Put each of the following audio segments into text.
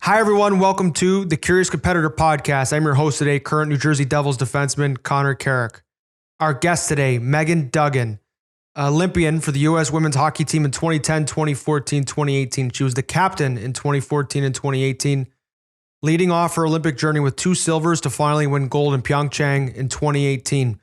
Hi, everyone. Welcome to the Curious Competitor podcast. I'm your host today, current New Jersey Devils defenseman Carrick. Our guest today, Meghan Duggan, Olympian for the U.S. women's hockey team in 2010, 2014, 2018. She was the captain in 2014 and 2018, leading off her Olympic journey with 2 silvers to finally win gold in Pyeongchang in 2018.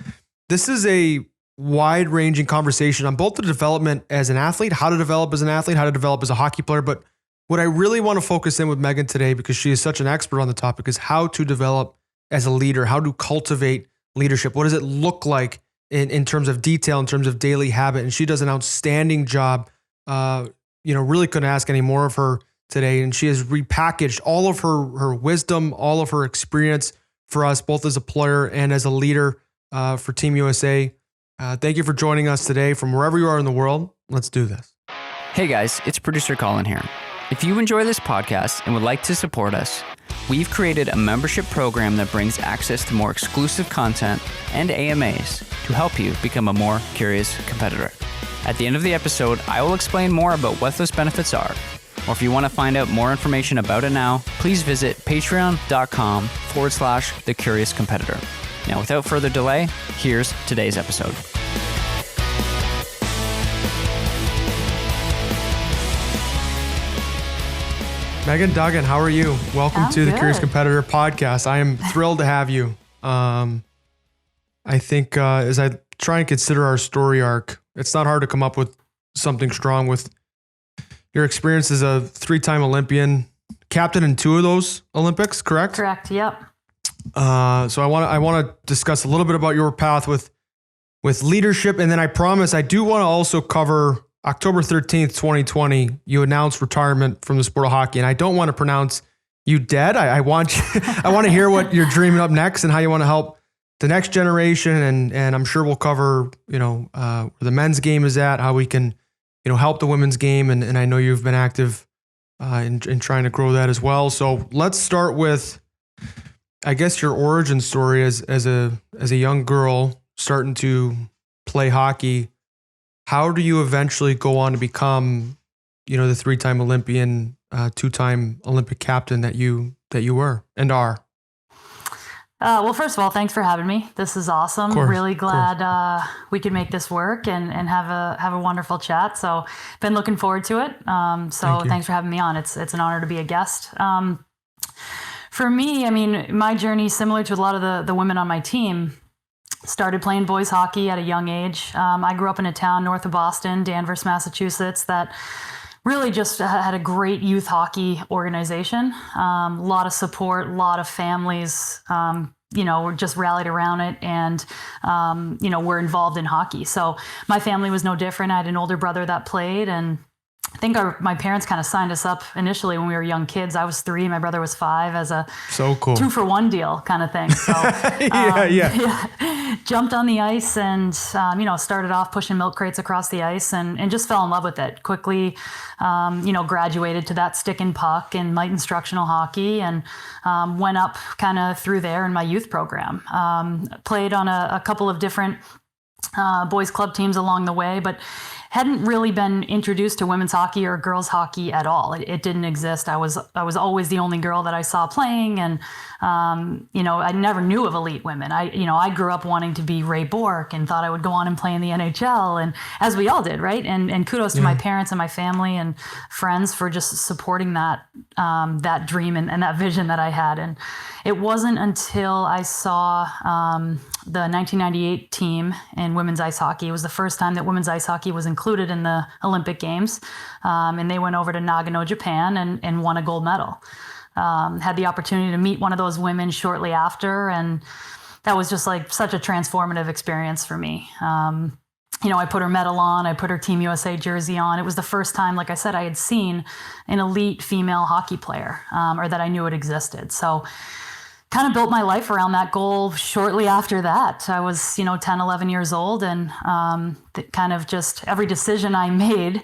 This is a wide-ranging conversation on both the development as an athlete, how to develop as an athlete, how to develop as a hockey player, but what I really want to focus in with Meghan today, because she is such an expert on the topic, is how to develop as a leader, how to cultivate leadership. What does it look like in terms of detail, in terms of daily habit? And she does an outstanding job. Really couldn't ask any more of her today. And she has repackaged all of her wisdom, all of her experience for us, both as a player and as a leader for Team USA. Thank you for joining us today from wherever you are in the world. Let's do this. Hey guys, it's producer Colin here. If you enjoy this podcast and would like to support us, we've created a membership program that brings access to more exclusive content and AMAs to help you become a more curious competitor. At the end of the episode, I will explain more about what those benefits are. Or if you want to find out more information about it now, please visit patreon.com/The Curious Competitor. Now, without further delay, here's today's episode. Meghan Duggan, how are you? Welcome to the Curious Competitor podcast. I am thrilled to have you. I think as I try and consider our story arc, it's not hard to come up with something strong with your experience as a 3-time Olympian, captain in 2 of those Olympics, correct? Correct, yep. So I want to discuss a little bit about your path with leadership, and then I promise I do want to also cover October 13th, 2020, you announced retirement from the sport of hockey. And I don't want to pronounce you dead. I want to hear what you're dreaming up next and how you want to help the next generation. And I'm sure we'll cover, where the men's game is at, how we can, help the women's game. And I know you've been active in trying to grow that as well. So let's start with, I guess, your origin story as a young girl starting to play hockey. How do you eventually go on to become, the 3-time Olympian, 2-time Olympic captain that you were and are? Well, first of all, thanks for having me. This is awesome. Really glad we could make this work and have a wonderful chat. So been looking forward to it. Thanks for having me on. It's an honor to be a guest. For me, my journey, similar to a lot of the women on my team, started playing boys hockey at a young age. I grew up in a town north of Boston, Danvers, Massachusetts, that really just had a great youth hockey organization. A lot of support, a lot of families, were just rallied around it and, were involved in hockey. So my family was no different. I had an older brother that played, and I think my parents kind of signed us up initially when we were young kids. I was 3, my brother was 5, as a 2-for-1 deal kind of thing. So jumped on the ice and, started off pushing milk crates across the ice and just fell in love with it quickly. Graduated to that stick and puck and light instructional hockey and went up kind of through there in my youth program. Played on a couple of different boys club teams along the way, but hadn't really been introduced to women's hockey or girls hockey at all. It didn't exist. I was always the only girl that I saw playing, and I never knew of elite women. I grew up wanting to be Ray Bork and thought I would go on and play in the NHL, and as we all did, right? And kudos to my parents and my family and friends for just supporting that dream and that vision that I had. And it wasn't until I saw the 1998 team in women's ice hockey. It was the first time that women's ice hockey was included in the Olympic Games. And they went over to Nagano, Japan and won a gold medal. Had the opportunity to meet one of those women shortly after. And that was just like such a transformative experience for me. I put her medal on, I put her Team USA jersey on. It was the first time, like I said, I had seen an elite female hockey player, or that I knew it existed. So kind of built my life around that goal shortly after that. I was, 10, 11 years old, and kind of just every decision I made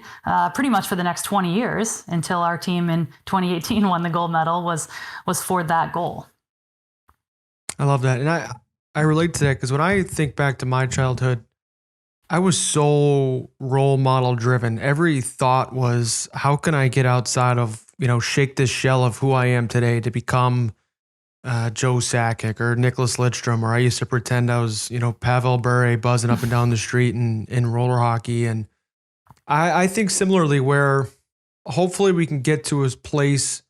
pretty much for the next 20 years until our team in 2018 won the gold medal was for that goal. I love that. And I relate to that because when I think back to my childhood, I was so role model driven. Every thought was, how can I get outside of shake this shell of who I am today to become Joe Sakic or Nicholas Lidstrom, or I used to pretend I was, Pavel Bure buzzing up and down the street in roller hockey. And I think similarly, where hopefully we can get to a place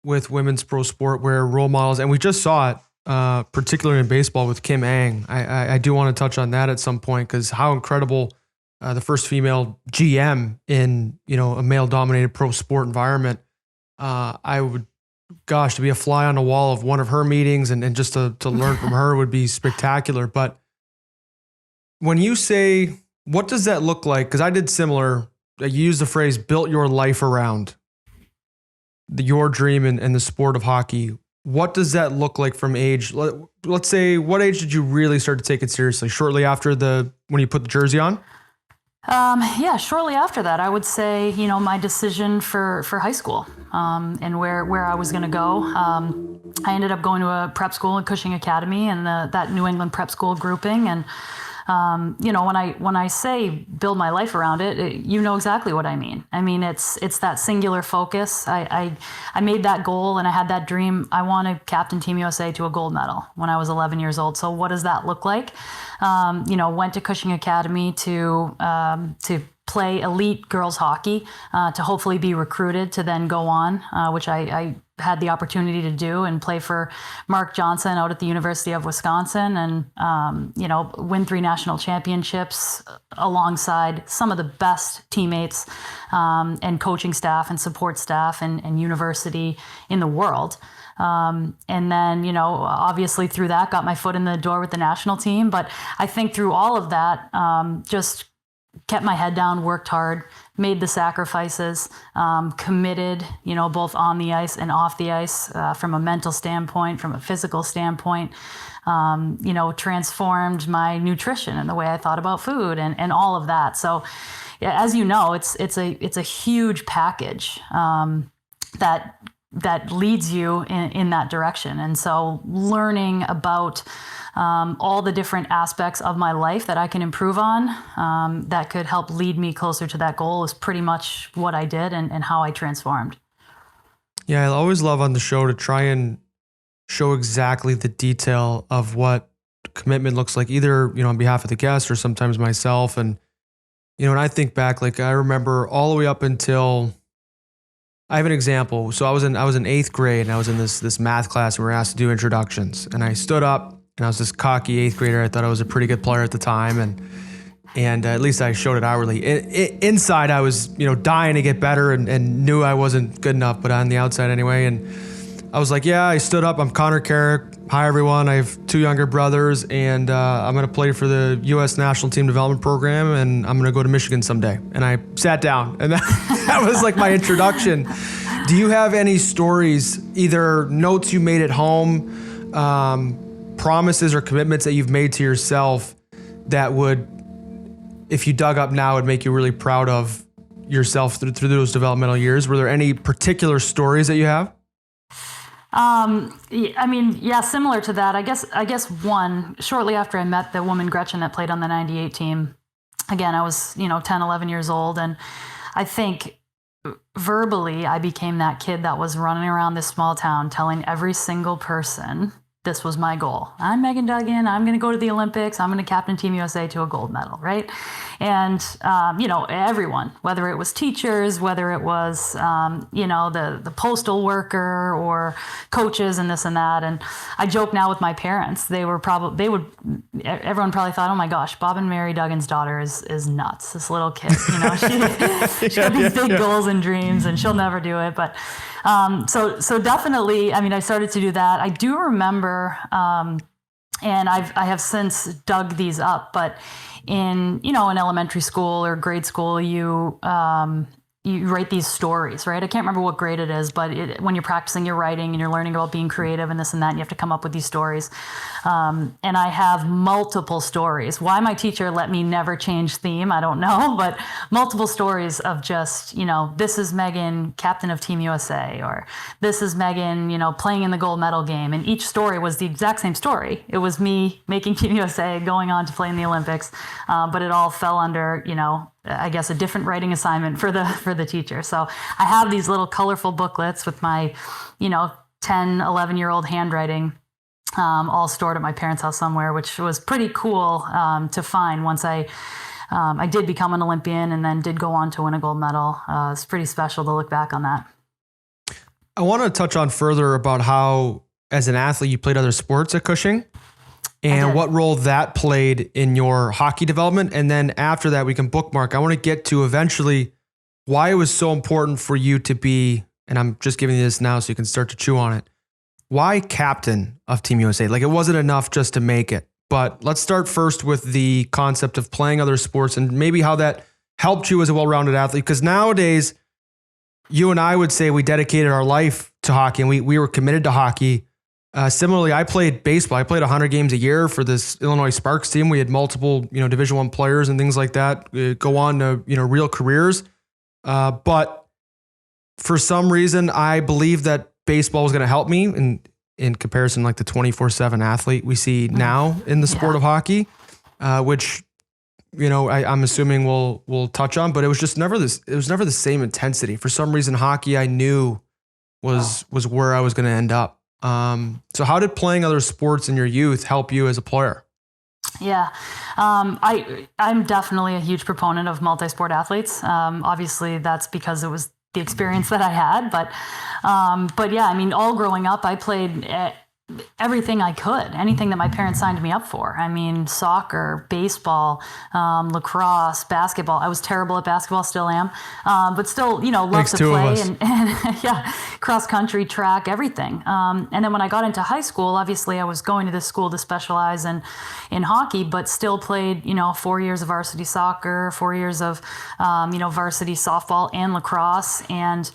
with women's pro sport where role models, and we just saw it, particularly in baseball with Kim Ang. I do want to touch on that at some point, because how incredible the first female GM in, a male dominated pro sport environment. I would, to be a fly on the wall of one of her meetings and just to learn from her would be spectacular. But when you say, what does that look like? Because I did similar. You used the phrase built your life around your dream and the sport of hockey. What does that look like from age? Let's say, what age did you really start to take it seriously? Shortly after when you put the jersey on? Shortly after that, I would say, my decision for high school, and where I was going to go. I ended up going to a prep school at Cushing Academy and that New England prep school grouping. And, when I say build my life around it, you know exactly what I mean. I mean, it's that singular focus. I made that goal and I had that dream. I want to captain Team USA to a gold medal when I was 11 years old. So what does that look like? Went to Cushing Academy to play elite girls hockey, to hopefully be recruited to then go on, which I had the opportunity to do and play for Mark Johnson out at the University of Wisconsin and, win 3 national championships alongside some of the best teammates and coaching staff and support staff and university in the world. And then, obviously through that, got my foot in the door with the national team. But I think through all of that, just kept my head down, worked hard, made the sacrifices, committed, both on the ice and off the ice, from a mental standpoint, from a physical standpoint, transformed my nutrition and the way I thought about food and all of that. So, yeah, as you know, it's a huge package that leads you in that direction. And so learning about all the different aspects of my life that I can improve on, that could help lead me closer to that goal is pretty much what I did and how I transformed. Yeah, I always love on the show to try and show exactly the detail of what commitment looks like, either, on behalf of the guest or sometimes myself. And, when I think back, like I remember all the way up until, I have an example. So I was in 8th grade and I was in this math class and we were asked to do introductions. And I stood up and I was this cocky 8th grader. I thought I was a pretty good player at the time. And at least I showed it outwardly. Inside I was, dying to get better and knew I wasn't good enough, but on the outside anyway. And I was like, yeah, I stood up. I'm Connor Carrick. Hi, everyone. I have 2 younger brothers, and I'm going to play for the U.S. National Team Development Program, and I'm going to go to Michigan someday. And I sat down, and that was like my introduction. Do you have any stories, either notes you made at home, promises or commitments that you've made to yourself that would, if you dug up now, would make you really proud of yourself through those developmental years? Were there any particular stories that you have? Similar to that, I guess one, shortly after I met the woman Gretchen that played on the 98 team, again, I was, 10, 11 years old. And I think verbally, I became that kid that was running around this small town telling every single person, this was my goal. I'm Meghan Duggan. I'm going to go to the Olympics. I'm going to captain Team USA to a gold medal, right? And, everyone, whether it was teachers, whether it was, the postal worker or coaches and this and that. And I joke now with my parents. Everyone probably thought, oh my gosh, Bob and Mary Duggan's daughter is nuts. This little kid, she's got these big goals and dreams and she'll never do it. But so definitely, I started to do that. I do remember, and I have since dug these up, but in elementary school or grade school, you write these stories, right? I can't remember what grade it is, but when you're practicing your writing and you're learning about being creative and this and that, and you have to come up with these stories. And I have multiple stories. Why my teacher let me never change theme, I don't know, but multiple stories of just, this is Meghan, captain of Team USA, or this is Meghan, playing in the gold medal game. And each story was the exact same story. It was me making Team USA, going on to play in the Olympics, but it all fell under, I guess, a different writing assignment for the teacher. So I have these little colorful booklets with my, 10, 11-year-old handwriting, all stored at my parents' house somewhere, which was pretty cool to find once I did become an Olympian and then did go on to win a gold medal. It's pretty special to look back on that. I want to touch on further about how, as an athlete, you played other sports at Cushing and what role that played in your hockey development. And then after that, we can bookmark. I want to get to eventually why it was so important for you to be, and I'm just giving you this now so you can start to chew on it. Why captain of Team USA? Like, it wasn't enough just to make it. But let's start first with the concept of playing other sports and maybe how that helped you as a well-rounded athlete. Because nowadays, you and I would say we dedicated our life to hockey and we were committed to hockey. Similarly, I played baseball. I played 100 games a year for this Illinois Sparks team. We had multiple, Division I players and things like that go on to, real careers. But for some reason, I believe that baseball was going to help me in comparison, like the 24/7 athlete we see now in the sport of hockey, which, I'm assuming we'll touch on, but it was just never this. It was never the same intensity. For some reason, hockey I knew was where I was going to end up. So how did playing other sports in your youth help you as a player? Yeah, I'm definitely a huge proponent of multi-sport athletes. Obviously, that's because it was the experience that I had, but yeah, I mean, all growing up, I played everything I could, anything that my parents signed me up for. I mean, soccer, baseball, lacrosse, basketball. I was terrible at basketball, still am, but still, love to play and yeah, cross country, track, everything. And then when I got into high school, obviously I was going to this school to specialize in hockey, but still played, 4 years of varsity soccer, 4 years of, varsity softball and lacrosse, and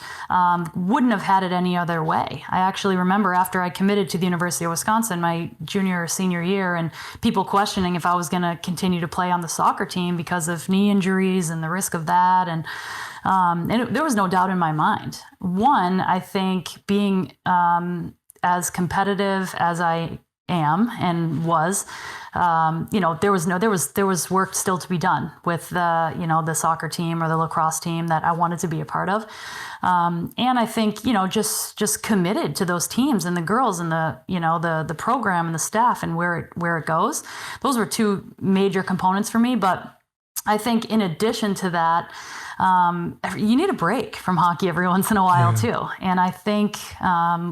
wouldn't have had it any other way. I actually remember after I committed to the University of Wisconsin my junior or senior year, and people questioning if I was going to continue to play on the soccer team because of knee injuries and the risk of that. And there was no doubt in my mind. One, I think being as competitive as I am and was, there was work still to be done with the soccer team or the lacrosse team that I wanted to be a part of. And I think, just committed to those teams and the girls and the program and the staff and where it goes. Those were two major components for me. But I think in addition to that, you need a break from hockey every once in a while too. And I think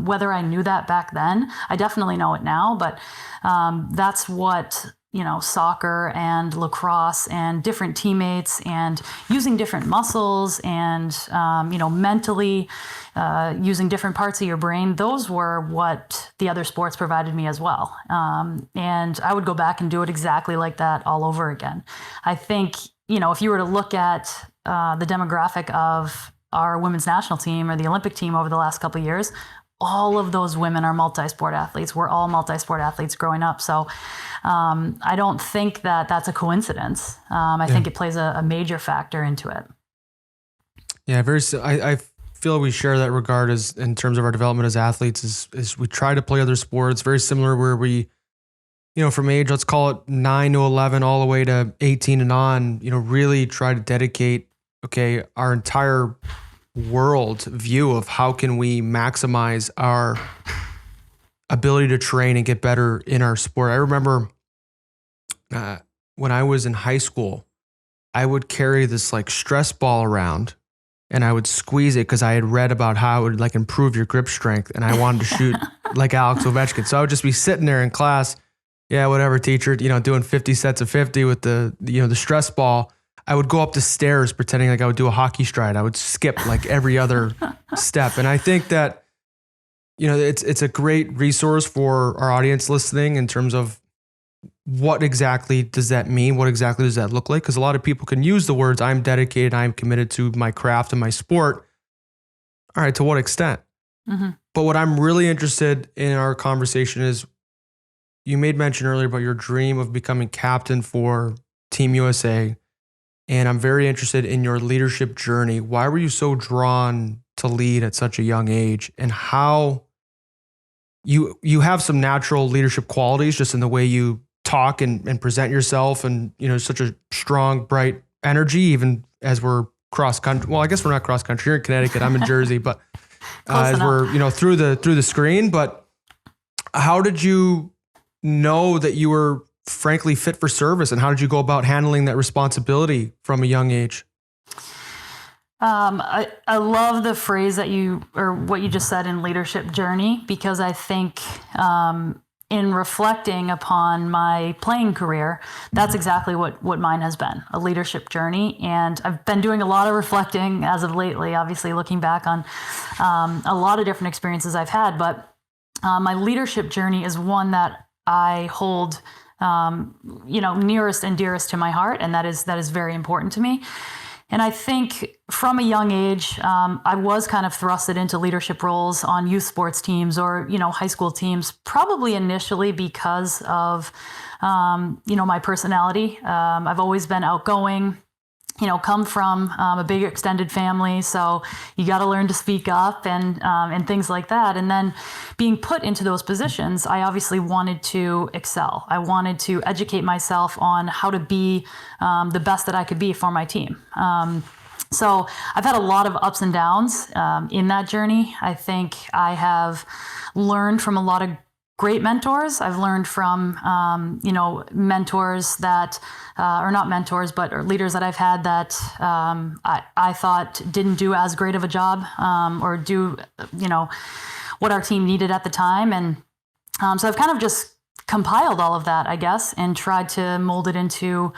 whether I knew that back then, I definitely know it now, but that's what, soccer and lacrosse and different teammates and using different muscles and, mentally using different parts of your brain, those were what the other sports provided me as well. And I would go back and do it exactly like that all over again. I think, if you were to look at the demographic of our women's national team or the Olympic team over the last couple of years, all of those women are multi-sport athletes. We're all multi-sport athletes growing up. So I don't think that that's a coincidence. I think it plays a major factor into it. Yeah, I feel we share that regard as in terms of our development as athletes is we try to play other sports, very similar where we, from age, let's call it 9 to 11 all the way to 18 and on, really try to dedicate, our entire world view of how can we maximize our ability to train and get better in our sport. I remember when I was in high school, I would carry this like stress ball around and I would squeeze it because I had read about how it would like improve your grip strength and I wanted to shoot like Alex Ovechkin. So I would just be sitting there in class, yeah, whatever, teacher, doing 50 sets of 50 with the stress ball. I would go up the stairs pretending like I would do a hockey stride. I would skip like every other step. And I think that, it's a great resource for our audience listening in terms of what exactly does that mean? What exactly does that look like? Because a lot of people can use the words, I'm dedicated, I'm committed to my craft and my sport. All right, to what extent? Mm-hmm. But what I'm really interested in our conversation is, you made mention earlier about your dream of becoming captain for Team USA. And I'm very interested in your leadership journey. Why were you so drawn to lead at such a young age, and how you have some natural leadership qualities just in the way you talk and present yourself, and such a strong, bright energy, even as we're cross country. Well, I guess we're not cross country. You're in Connecticut. I'm in Jersey, but as we're, through the screen. But how did you know that you were frankly fit for service, and how did you go about handling that responsibility from a young age? I love the phrase that what you just said in leadership journey, because I think in reflecting upon my playing career, that's exactly what mine has been, a leadership journey. And I've been doing a lot of reflecting as of lately, obviously looking back on a lot of different experiences I've had. But my leadership journey is one that I hold nearest and dearest to my heart. And that is very important to me. And I think from a young age, I was kind of thrusted into leadership roles on youth sports teams or, high school teams, probably initially because of, my personality. I've always been outgoing, come from a big extended family. So you got to learn to speak up and things like that. And then being put into those positions, I obviously wanted to excel. I wanted to educate myself on how to be the best that I could be for my team. So I've had a lot of ups and downs in that journey. I think I have learned from a lot of great mentors. I've learned from, mentors that, or not mentors, but leaders that I've had that I thought didn't do as great of a job or do, what our team needed at the time. And so I've kind of just compiled all of that, I guess, and tried to mold it into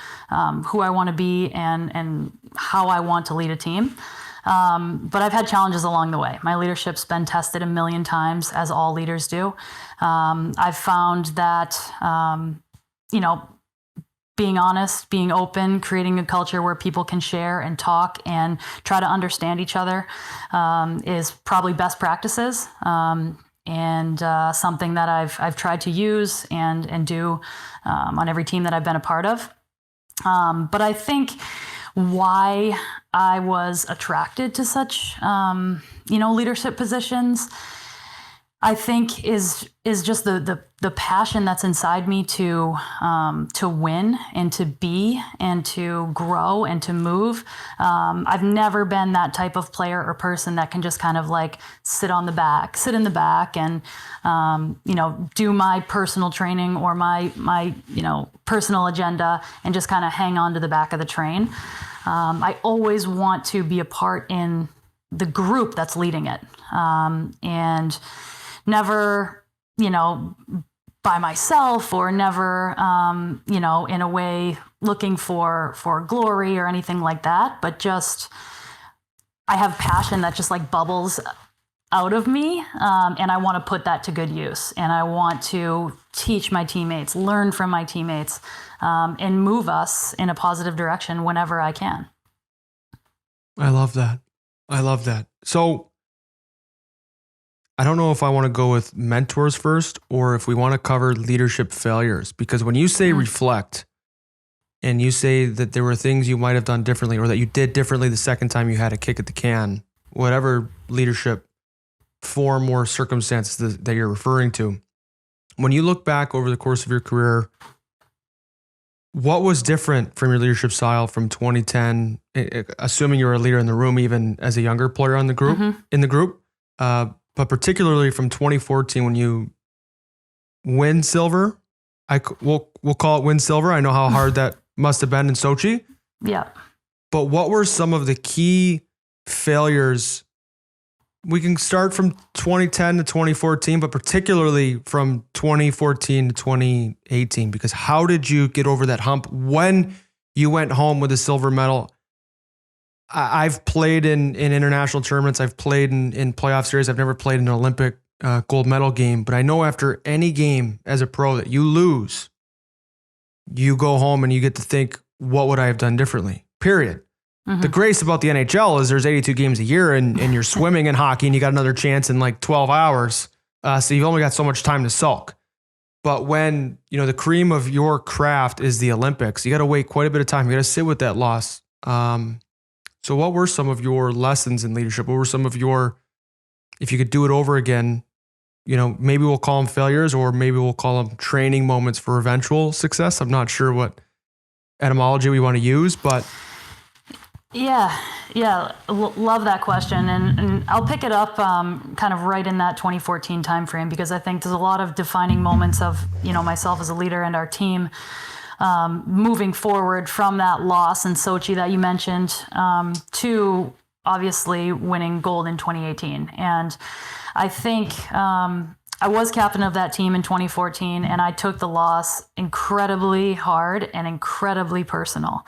who I want to be and how I want to lead a team. But I've had challenges along the way. My leadership's been tested a million times, as all leaders do. I've found that, being honest, being open, creating a culture where people can share and talk and try to understand each other is probably best practices. And something that I've tried to use and do on every team that I've been a part of. But I think why I was attracted to such, leadership positions, I think is just the passion that's inside me to win and to be and to grow and to move. I've never been that type of player or person that can just kind of like sit in the back and, do my personal training or my personal agenda and just kind of hang on to the back of the train. I always want to be a part in the group that's leading it. And never, by myself or never, in a way looking for glory or anything like that, but just, I have passion that just like bubbles out of me. And I want to put that to good use. And I want to teach my teammates, learn from my teammates, and move us in a positive direction whenever I can. I love that. So I don't know if I want to go with mentors first or if we want to cover leadership failures, because when you say reflect and you say that there were things you might have done differently or that you did differently the second time you had a kick at the can, whatever leadership form or circumstance that you're referring to, when you look back over the course of your career, what was different from your leadership style from 2010, assuming you were a leader in the room, even as a younger player in the group, but particularly from 2014 when you win silver? We'll call it win silver. I know how hard that must have been in Sochi. Yeah. But what were some of the key failures? We can start from 2010 to 2014, but particularly from 2014 to 2018, because how did you get over that hump when you went home with a silver medal? I've played in international tournaments. I've played in playoff series. I've never played in an Olympic gold medal game, but I know after any game as a pro that you lose, you go home and you get to think, what would I have done differently? Period. Mm-hmm. The grace about the NHL is there's 82 games a year and you're swimming in hockey and you got another chance in like 12 hours. So you've only got so much time to sulk. But when, the cream of your craft is the Olympics, you got to wait quite a bit of time. You got to sit with that loss. So what were some of your lessons in leadership? What were some of your, if you could do it over again, maybe we'll call them failures or maybe we'll call them training moments for eventual success. I'm not sure what etymology we want to use, but Love that question. And I'll pick it up kind of right in that 2014 timeframe, because I think there's a lot of defining moments of, myself as a leader and our team moving forward from that loss in Sochi that you mentioned to obviously winning gold in 2018. And I think I was captain of that team in 2014, and I took the loss incredibly hard and incredibly personal.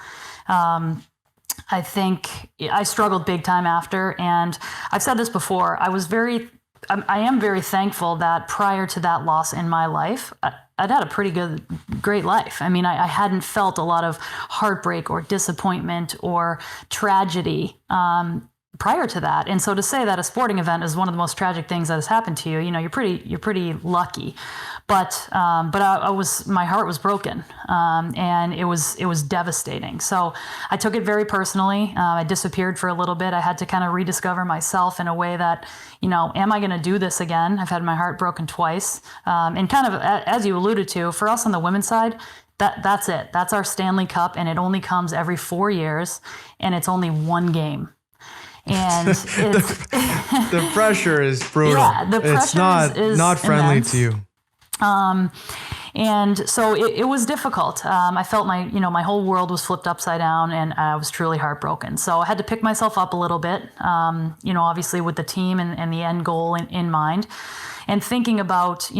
I think I struggled big time after, and I've said this before, I am very thankful that prior to that loss in my life, I'd had a great life. I mean, I hadn't felt a lot of heartbreak or disappointment or tragedy prior to that. And so to say that a sporting event is one of the most tragic things that has happened to you, you're pretty lucky. But my heart was broken, and it was devastating. So I took it very personally. I disappeared for a little bit. I had to kind of rediscover myself in a way that, am I going to do this again? I've had my heart broken twice. And kind of, as you alluded to, for us on the women's side, that's it. That's our Stanley Cup, and it only comes every 4 years, and it's only one game. And it's the pressure is brutal. Yeah, the pressure is not friendly immense. to you. And so it was difficult. I felt my whole world was flipped upside down, and I was truly heartbroken. So I had to pick myself up a little bit, obviously with the team and the end goal in mind, and thinking about,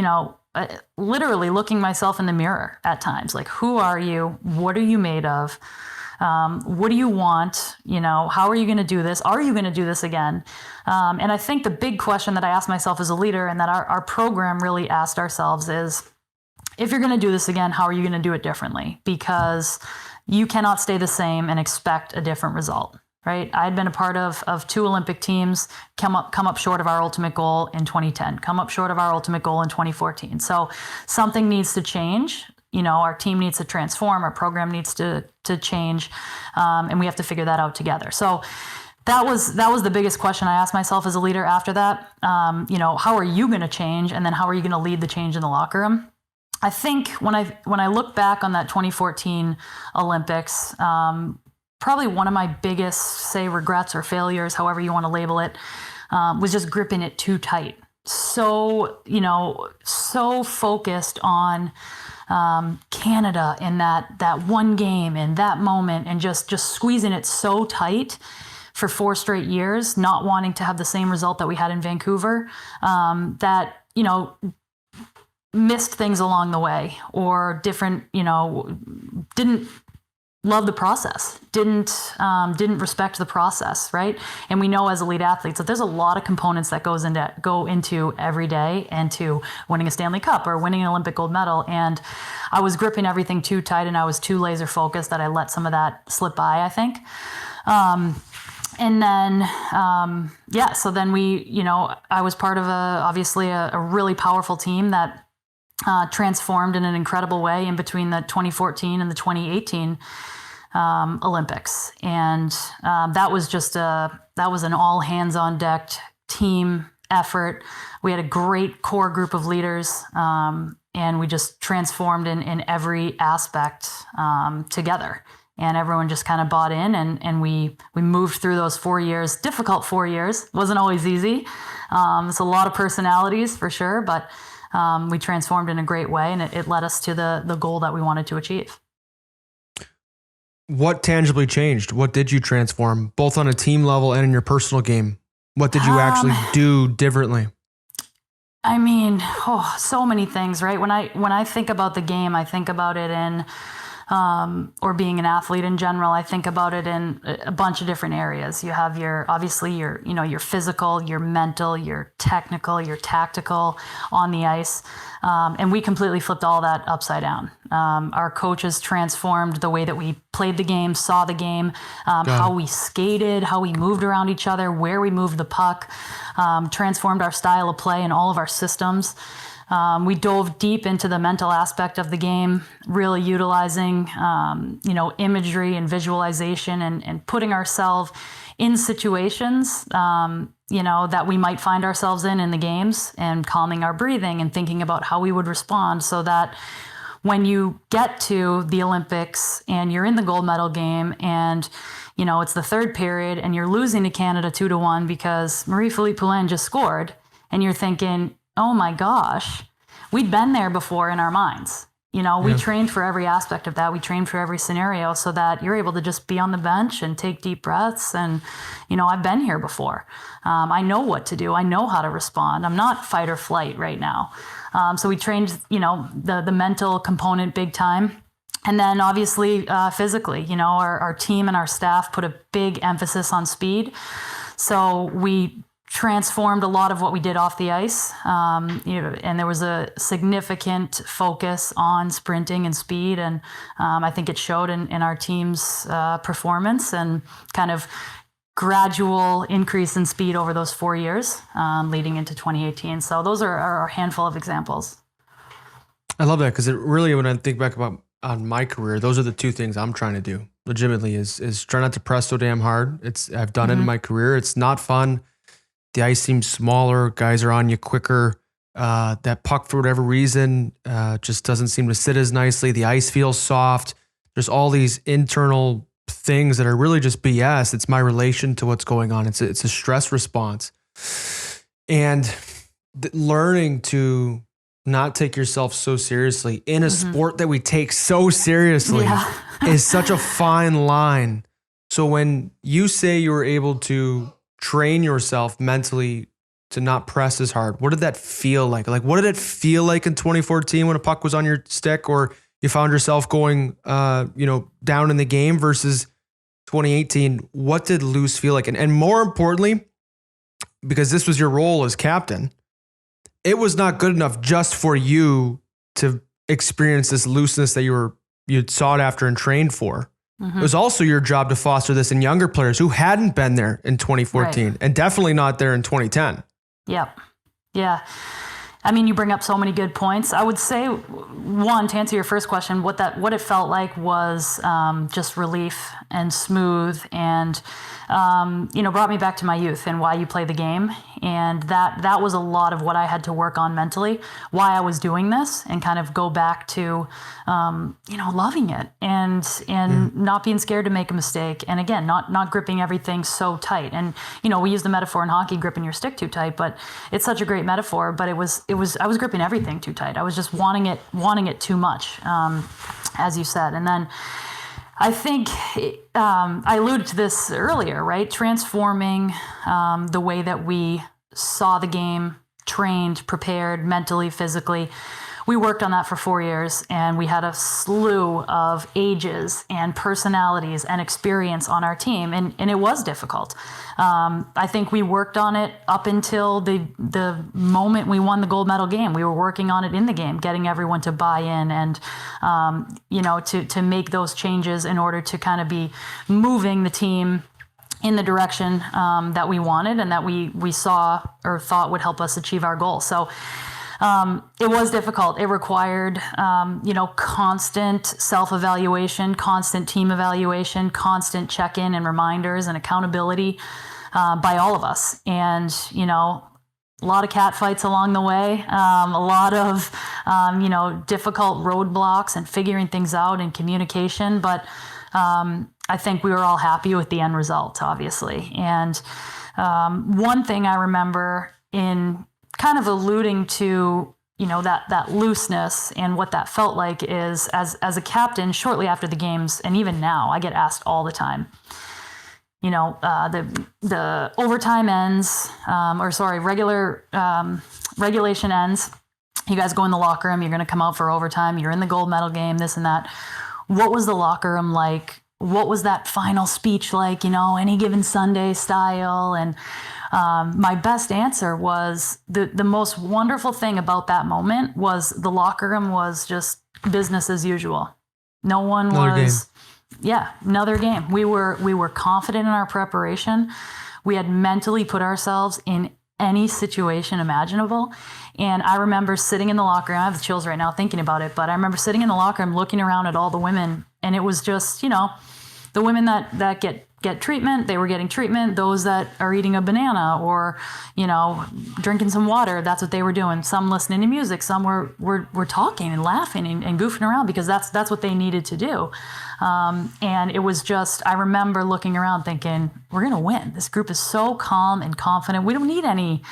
literally looking myself in the mirror at times, like, who are you? What are you made of? What do you want? How are you going to do this? Are you going to do this again? And I think the big question that I asked myself as a leader, and that our program really asked ourselves, is, if you're going to do this again, how are you going to do it differently? Because you cannot stay the same and expect a different result, right? I had been a part of 2 Olympic teams, come up short of our ultimate goal in 2010, come up short of our ultimate goal in 2014. So something needs to change. Our team needs to transform, our program needs to change, and we have to figure that out together. So that was the biggest question I asked myself as a leader after that. How are you going to change? And then how are you going to lead the change in the locker room? I think when I look back on that 2014 Olympics, probably one of my biggest, say, regrets or failures, however you want to label it, was just gripping it too tight. So focused on Canada in that one game and that moment, and just squeezing it so tight for 4 straight years, not wanting to have the same result that we had in Vancouver, that, missed things along the way, or didn't love the process, didn't respect the process, right? And we know as elite athletes that there's a lot of components that go into every day, and to winning a Stanley Cup or winning an Olympic gold medal. And I was gripping everything too tight, and I was too laser focused that I let some of that slip by, I think. And then, so then I was part of obviously a really powerful team that transformed in an incredible way in between the 2014 and the 2018 Olympics. And that was an all hands on deck team effort. We had a great core group of leaders, and we just transformed in every aspect together. And everyone just kind of bought in, and we moved through those 4 years, difficult 4 years. Wasn't always easy. It's a lot of personalities for sure, but we transformed in a great way, and it led us to the goal that we wanted to achieve. What tangibly changed? What did you transform, both on a team level and in your personal game? What did you actually do differently? I mean, so many things, right? When I think about the game, I think about it in, or being an athlete in general, I think about it in a bunch of different areas. You have your physical, your mental, your technical, your tactical on the ice. And we completely flipped all that upside down. Our coaches transformed the way that we played the game, saw the game, how we skated, how we moved around each other, where we moved the puck, transformed our style of play and all of our systems. We dove deep into the mental aspect of the game, really utilizing, imagery and visualization, and putting ourselves in situations, that we might find ourselves in the games, and calming our breathing and thinking about how we would respond, so that when you get to the Olympics and you're in the gold medal game and it's the third period and you're losing to Canada 2-1 because Marie-Philippe Poulin just scored. And you're thinking, oh my gosh, we'd been there before in our minds. We trained for every aspect of that. We trained for every scenario so that you're able to just be on the bench and take deep breaths. And, I've been here before. I know what to do. I know how to respond. I'm not fight or flight right now. So we trained, the mental component big time. And then obviously physically, our team and our staff put a big emphasis on speed. So we transformed a lot of what we did off the ice, and there was a significant focus on sprinting and speed, and I think it showed in our team's performance and kind of gradual increase in speed over those 4 years leading into 2018. So those are a handful of examples. I love that because it really, when I think back about on my career, those are the two things I'm trying to do legitimately is try not to press so damn hard. I've done it in my career. It's not fun. The ice seems smaller. Guys are on you quicker. That puck, for whatever reason, just doesn't seem to sit as nicely. The ice feels soft. There's all these internal things that are really just BS. It's my relation to what's going on. It's a stress response. And learning to not take yourself so seriously in a sport that we take so seriously is such a fine line. So when you say you were able to train yourself mentally to not press as hard, what did that feel like? Like, what did it feel like in 2014 when a puck was on your stick or you found yourself going, down in the game versus 2018? What did loose feel like? And more importantly, because this was your role as captain, it was not good enough just for you to experience this looseness that you'd sought after and trained for. It was also your job to foster this in younger players who hadn't been there in 2014 and definitely not there in 2010. Yep. Yeah. I mean, you bring up so many good points. I would say, one, to answer your first question, what it felt like was just relief and smooth and, brought me back to my youth and why you play the game. And that was a lot of what I had to work on mentally, why I was doing this, and kind of go back to, loving it and not being scared to make a mistake. And again, not gripping everything so tight. And, we use the metaphor in hockey, gripping your stick too tight, but it's such a great metaphor, but I was gripping everything too tight. I was just wanting it too much, as you said. And then I think I alluded to this earlier, right? Transforming the way that we saw the game, trained, prepared mentally, physically. We worked on that for 4 years, and we had a slew of ages and personalities and experience on our team, and it was difficult. I think we worked on it up until the moment we won the gold medal game. We were working on it in the game, getting everyone to buy in and, to make those changes in order to kind of be moving the team in the direction that we wanted and that we saw or thought would help us achieve our goal. So it was difficult. It required, constant self-evaluation, constant team evaluation, constant check-in and reminders and accountability by all of us. And, a lot of cat fights along the way, a lot of, difficult roadblocks and figuring things out and communication. But I think we were all happy with the end result, obviously. And one thing I remember in kind of alluding to, that looseness and what that felt like is as a captain shortly after the games, and even now I get asked all the time, the overtime ends, regulation ends. You guys go in the locker room, you're going to come out for overtime. You're in the gold medal game, this and that. What was the locker room like? What was that final speech like, any given Sunday style? And my best answer was the most wonderful thing about that moment was the locker room was just business as usual. No one was, another game. We were confident in our preparation. We had mentally put ourselves in any situation imaginable. And I remember sitting in the locker room, I have the chills right now thinking about it, but I remember sitting in the locker room looking around at all the women, and it was just, the women that get get treatment, they were getting treatment. Those that are eating a banana or, drinking some water, that's what they were doing. Some listening to music, some were talking and laughing and goofing around because that's what they needed to do. And it was just, I remember looking around thinking, we're going to win. This group is so calm and confident. We don't need any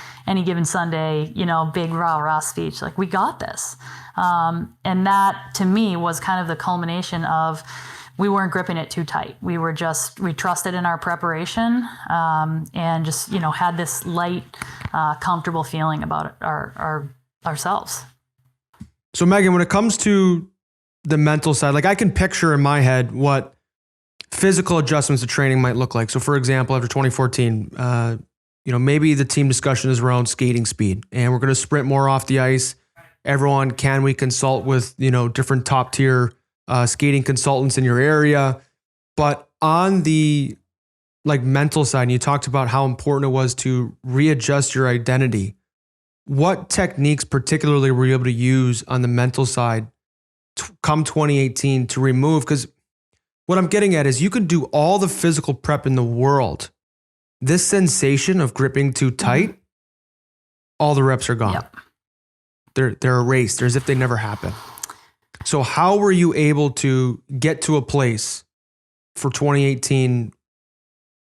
given Sunday, big rah-rah speech. Like, we got this. And that to me was kind of the culmination of, we weren't gripping it too tight. We trusted in our preparation, and just, had this light, comfortable feeling about ourselves. So Meghan, when it comes to the mental side, like, I can picture in my head what physical adjustments to training might look like. So for example, after 2014, maybe the team discussion is around skating speed and we're going to sprint more off the ice. Everyone, can we consult with, different top tier skating consultants in your area? But on the mental side, and you talked about how important it was to readjust your identity. What techniques particularly were you able to use on the mental side come 2018 to remove? Because what I'm getting at is, you can do all the physical prep in the world. This sensation of gripping too tight, all the reps are gone. Yep. They're erased. They're as if they never happened. So how were you able to get to a place for 2018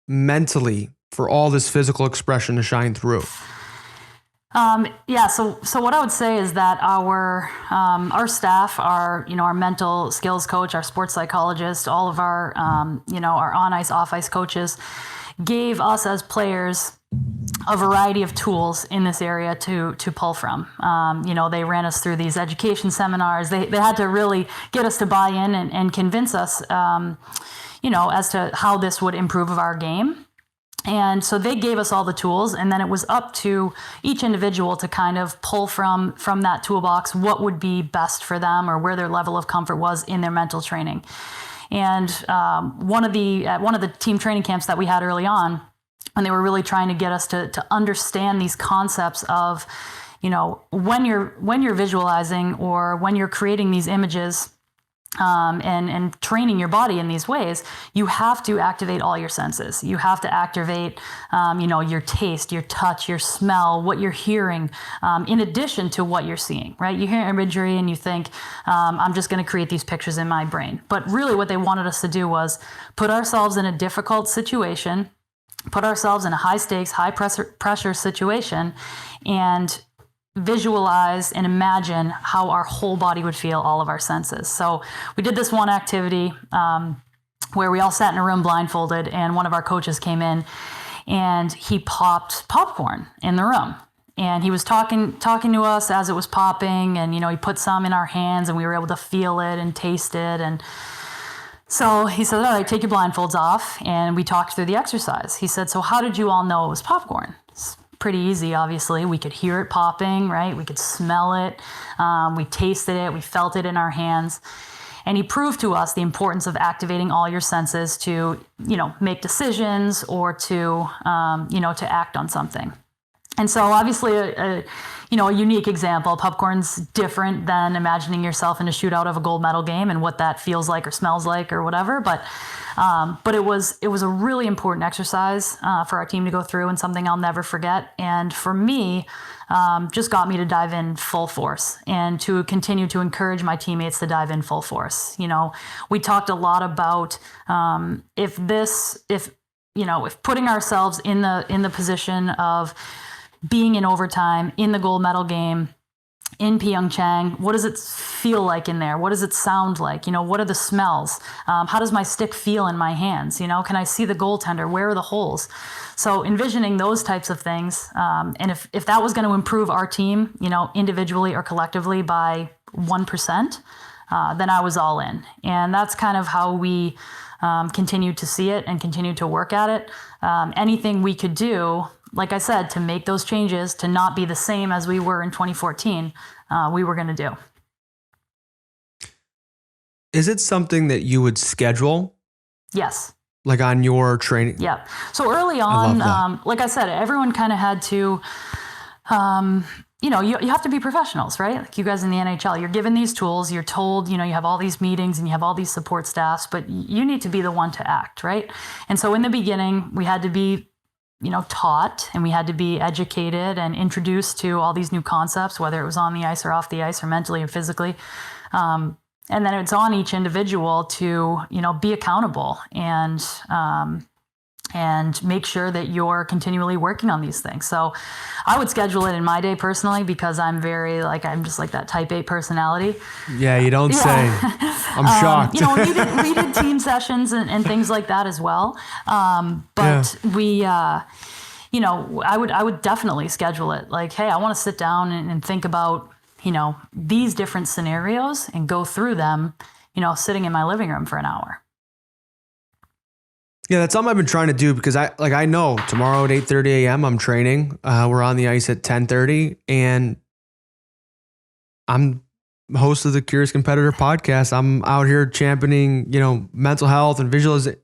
mentally for all this physical expression to shine through? So what I would say is that our staff, our mental skills coach, our sports psychologist, all of our on ice, off ice coaches gave us as players a variety of tools in this area to pull from. They ran us through these education seminars. They had to really get us to buy in and convince us, as to how this would improve our game. And so they gave us all the tools, and then it was up to each individual to kind of pull from that toolbox what would be best for them or where their level of comfort was in their mental training. And one of the team training camps that we had early on, and they were really trying to get us to understand these concepts of, when you're visualizing or when you're creating these images, and training your body in these ways, you have to activate all your senses. You have to activate, your taste, your touch, your smell, what you're hearing, in addition to what you're seeing, right? You hear imagery and you think, I'm just going to create these pictures in my brain. But really what they wanted us to do was put ourselves in a difficult situation, put ourselves in a high stakes, high pressure situation, and visualize and imagine how our whole body would feel, all of our senses. So we did this one activity where we all sat in a room blindfolded, and one of our coaches came in and he popped popcorn in the room. And he was talking to us as it was popping, and he put some in our hands and we were able to feel it and taste it. And so he said, all right, take your blindfolds off. And we talked through the exercise. He said, so how did you all know it was popcorn? Pretty easy, obviously. We could hear it popping, right? We could smell it. We tasted it. We felt it in our hands. And he proved to us the importance of activating all your senses to, make decisions or to act on something. And so obviously a unique example. Popcorn's different than imagining yourself in a shootout of a gold medal game and what that feels like or smells like or whatever. But it was a really important exercise for our team to go through, and something I'll never forget. And for me, just got me to dive in full force and to continue to encourage my teammates to dive in full force. We talked a lot about if putting ourselves in the position of being in overtime in the gold medal game in Pyeongchang, what does it feel like in there? What does it sound like? What are the smells? How does my stick feel in my hands? Can I see the goaltender? Where are the holes? So envisioning those types of things, and if that was going to improve our team, individually or collectively by 1%, then I was all in. And that's kind of how we continue to see it and continue to work at it. Anything we could do, like I said, to make those changes, to not be the same as we were in 2014, we were going to do. Is it something that you would schedule? Yes. Like on your training? Yeah. So early on, like I said, everyone kind of had to, you have to be professionals, right? Like you guys in the NHL, you're given these tools, you're told, you have all these meetings and you have all these support staffs, but you need to be the one to act, right? And so in the beginning, we had to be, taught, and we had to be educated and introduced to all these new concepts, whether it was on the ice or off the ice or mentally and physically. And then it's on each individual to, be accountable and make sure that you're continually working on these things. So I would schedule it in my day personally, because I'm I'm just like that type A personality. Yeah, you don't say. I'm shocked. We did team sessions and things like that as well. But we, I would definitely schedule it. Like, hey, I want to sit down and think about, these different scenarios and go through them, sitting in my living room for an hour. Yeah, that's something I've been trying to do, because I know tomorrow at 8:30 a.m. I'm training. We're on the ice at 10:30, and I'm host of the Curious Competitor podcast. I'm out here championing, mental health and visualization.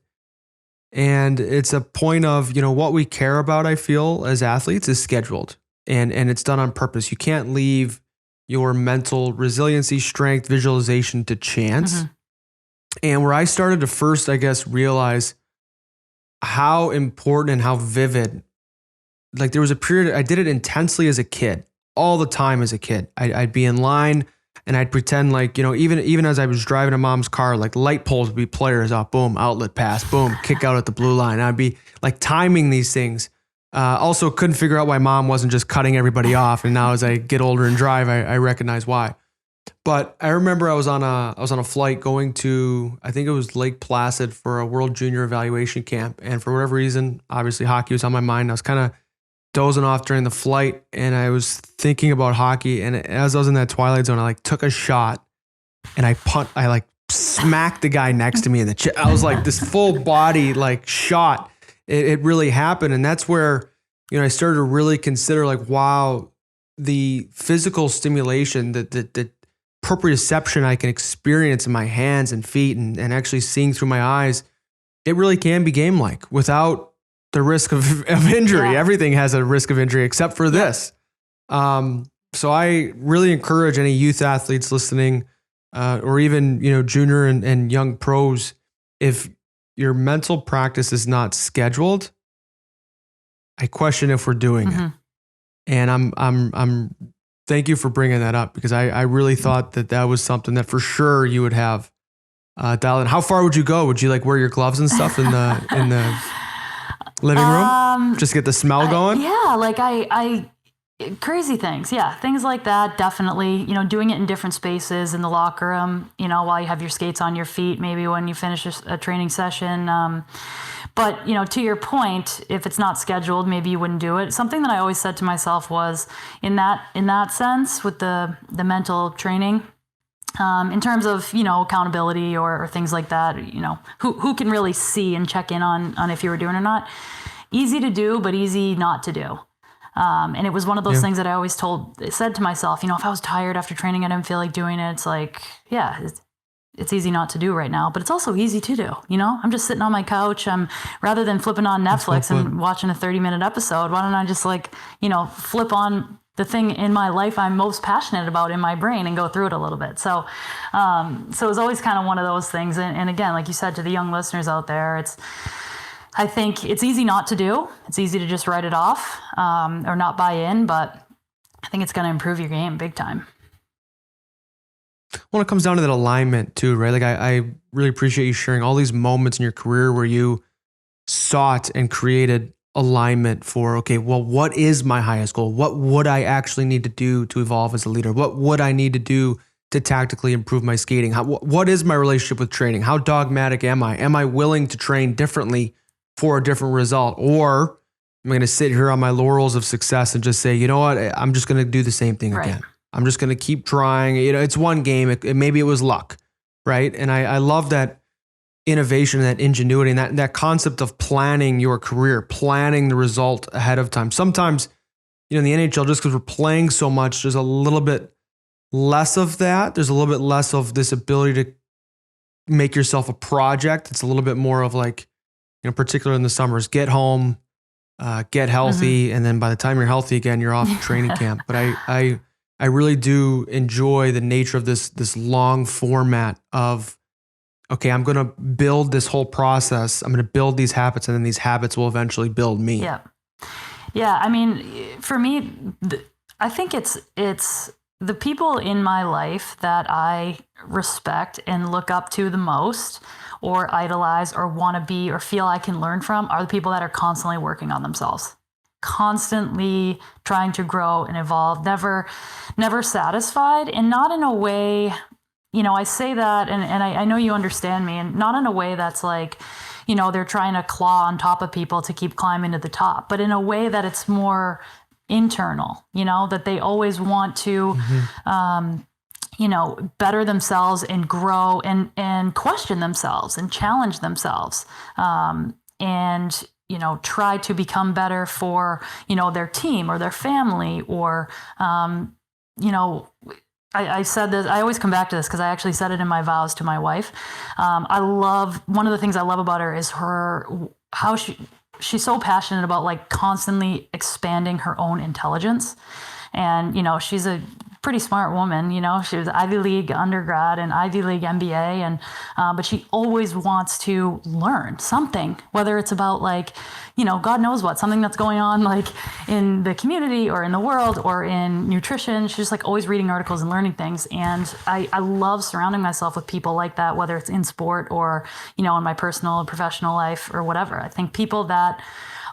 And it's a point of, what we care about, I feel, as athletes is scheduled, and it's done on purpose. You can't leave your mental resiliency, strength, visualization to chance. Mm-hmm. And where I started to first, I guess, realize how important and how vivid, like there was a period, I did it intensely as a kid, all the time as a kid. I'd be in line and I'd pretend like, even as I was driving a mom's car, like light poles would be players off, boom, outlet pass, boom, kick out at the blue line. I'd be like timing these things. Also couldn't figure out why mom wasn't just cutting everybody off. And now as I get older and drive, I recognize why. But I remember I was on a flight going to, I think it was Lake Placid for a World Junior Evaluation Camp. And for whatever reason, obviously hockey was on my mind. I was kind of dozing off during the flight and I was thinking about hockey. And as I was in that twilight zone, I took a shot and I smacked the guy next to me in the chest. I was like this full body shot. It really happened. And that's where, I started to really consider wow, the physical stimulation, the proprioception I can experience in my hands and feet and actually seeing through my eyes, it really can be game-like without the risk of injury. Yeah. Everything has a risk of injury except for this. So I really encourage any youth athletes listening or even, junior and young pros, if your mental practice is not scheduled, I question if we're doing it. And I'm thank you for bringing that up, because I really thought that was something that for sure you would have dialed in. How far would you go? Would you wear your gloves and stuff in the living room just to get the smell going? I crazy things. Yeah, things like that. Definitely. Doing it in different spaces in the locker room. While you have your skates on your feet, maybe when you finish a training session. But, to your point, if it's not scheduled, maybe you wouldn't do it. Something that I always said to myself was in that sense with the mental training, in terms of, accountability or things like that, who can really see and check in on if you were doing it or not. Easy to do, but easy not to do. And it was one of those things that I always said to myself, if I was tired after training, I didn't feel like doing it. It's it's easy not to do right now, but it's also easy to do. I'm just sitting on my couch. Rather than flipping on Netflix and watching a 30-minute episode, why don't I just flip on the thing in my life I'm most passionate about in my brain and go through it a little bit. So it was always kind of one of those things. And again, like you said, to the young listeners out there, I think it's easy not to do. It's easy to just write it off or not buy in, but I think it's going to improve your game big time. Well, it comes down to that alignment too, right? I really appreciate you sharing all these moments in your career where you sought and created alignment for, okay, well, what is my highest goal? What would I actually need to do to evolve as a leader? What would I need to do to tactically improve my skating? What is my relationship with training? How dogmatic am I? Am I willing to train differently for a different result? Or am I going to sit here on my laurels of success and just say, you know what, I'm just going to do the same thing again. I'm just going to keep trying. It's one game. Maybe it was luck, right? And I love that innovation, that ingenuity, and that concept of planning your career, planning the result ahead of time. Sometimes, in the NHL, just because we're playing so much, there's a little bit less of that. There's a little bit less of this ability to make yourself a project. It's a little bit more of particularly in the summers, get home, get healthy, and then by the time you're healthy again, you're off to training camp. But I really do enjoy the nature of this long format of, okay, I'm going to build this whole process. I'm going to build these habits, and then these habits will eventually build me. Yeah. Yeah. I mean, for me, I think it's the people in my life that I respect and look up to the most, or idolize, or want to be, or feel I can learn from, are the people that are constantly working on themselves, constantly trying to grow and evolve, never satisfied, and not in a way, I say that, and I know you understand me, and not in a way that's like, they're trying to claw on top of people to keep climbing to the top, but in a way that it's more internal, that they always want to, better themselves and grow and question themselves and challenge themselves. And try to become better for, their team or their family, or, I said this, I always come back to this because I actually said it in my vows to my wife. One of the things I love about her is how she's so passionate about like constantly expanding her own intelligence. And, she's a pretty smart woman, she was Ivy League undergrad and Ivy League MBA. But she always wants to learn something, whether it's about like, God knows what, something that's going on like in the community or in the world or in nutrition. She's just like always reading articles and learning things. And I love surrounding myself with people like that, whether it's in sport or, in my personal and professional life or whatever. I think people that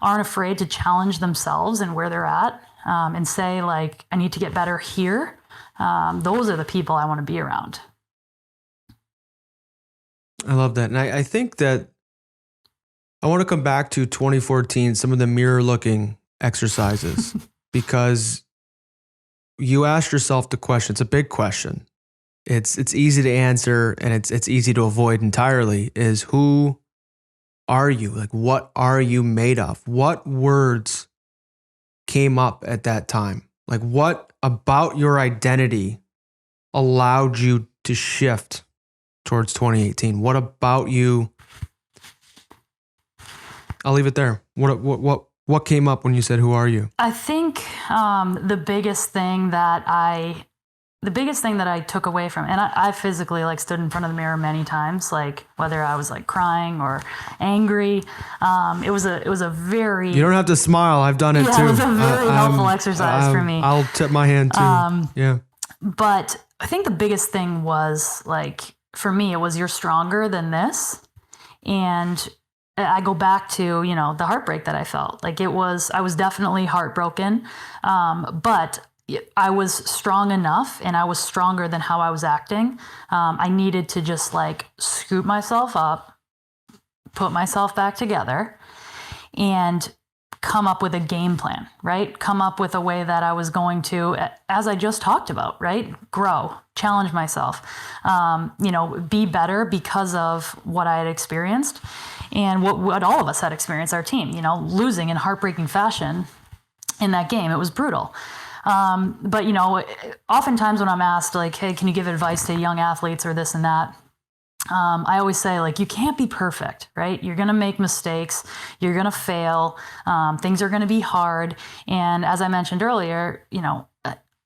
aren't afraid to challenge themselves and where they're at, and say like, I need to get better here. Those are the people I want to be around. I love that. And I think that I want to come back to 2014, some of the mirror looking exercises, because you asked yourself the question. It's a big question. It's easy to answer, and it's easy to avoid entirely, is who are you? Like, what are you made of? What words came up at that time? Like, what about your identity allowed you to shift towards 2018? What about you? I'll leave it there. What came up when you said, who are you? I think the biggest thing that I took away from, and I physically like stood in front of the mirror many times, like whether I was like crying or angry. It was a very, you don't have to smile. I've done it too. It was a very helpful exercise for me. I'll tip my hand too. Yeah. But I think the biggest thing was like, for me, it was, you're stronger than this. And I go back to, the heartbreak that I felt. Like I was definitely heartbroken. But I was strong enough, and I was stronger than how I was acting. I needed to just like scoop myself up, put myself back together, and come up with a game plan, right? Come up with a way that I was going to, as I just talked about, right? Grow, challenge myself, be better because of what I had experienced and what all of us had experienced, our team, losing in heartbreaking fashion in that game. It was brutal. But oftentimes when I'm asked like, hey, can you give advice to young athletes or this and that? I always say like, you can't be perfect, right? You're going to make mistakes. You're going to fail. Things are going to be hard. And as I mentioned earlier,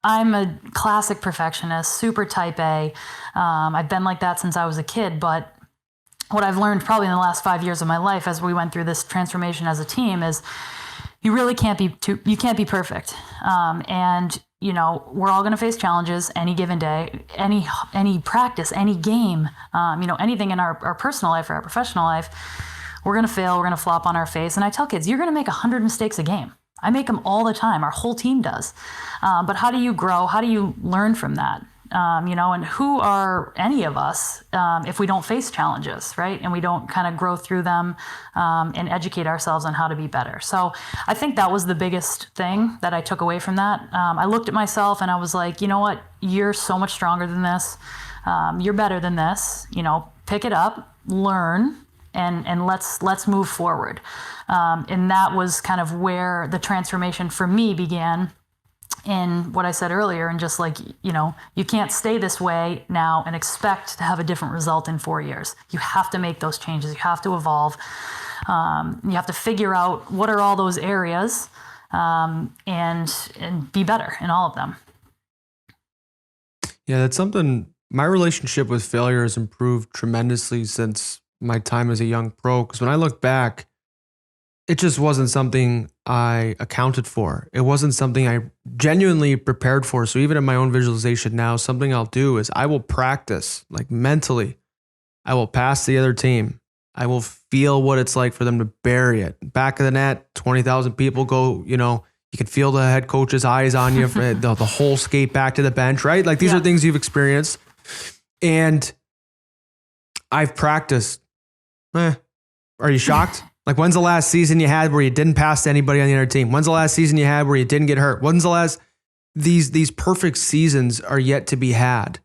I'm a classic perfectionist, super type A. I've been like that since I was a kid, but what I've learned probably in the last 5 years of my life as we went through this transformation as a team is you really can't be perfect. And we're all going to face challenges any given day, any practice, any game, anything in our personal life or our professional life. We're going to fail. We're going to flop on our face. And I tell kids, you're going to make 100 mistakes a game. I make them all the time. Our whole team does. But how do you grow? How do you learn from that? And who are any of us if we don't face challenges, right? And we don't kind of grow through them and educate ourselves on how to be better. So I think that was the biggest thing that I took away from that. I looked at myself and I was like, you know what? You're so much stronger than this. You're better than this. Pick it up, learn, and let's move forward. And that was kind of where the transformation for me began. In what I said earlier, and just like, you can't stay this way now and expect to have a different result in 4 years. You have to make those changes. You have to evolve. You have to figure out what are all those areas, and be better in all of them. Yeah, that's something. My relationship with failure has improved tremendously since my time as a young pro. Because when I look back, it just wasn't something I accounted for. It wasn't something I genuinely prepared for. So even in my own visualization now, something I'll do is I will practice like mentally. I will pass the other team. I will feel what it's like for them to bury it. Back of the net, 20,000 people go, you can feel the head coach's eyes on you, for the whole skate back to the bench, right? Like these are things you've experienced. And I've practiced. Are you shocked? Like when's the last season you had where you didn't pass to anybody on the other team? When's the last season you had where you didn't get hurt? When's the last, these perfect seasons are yet to be had.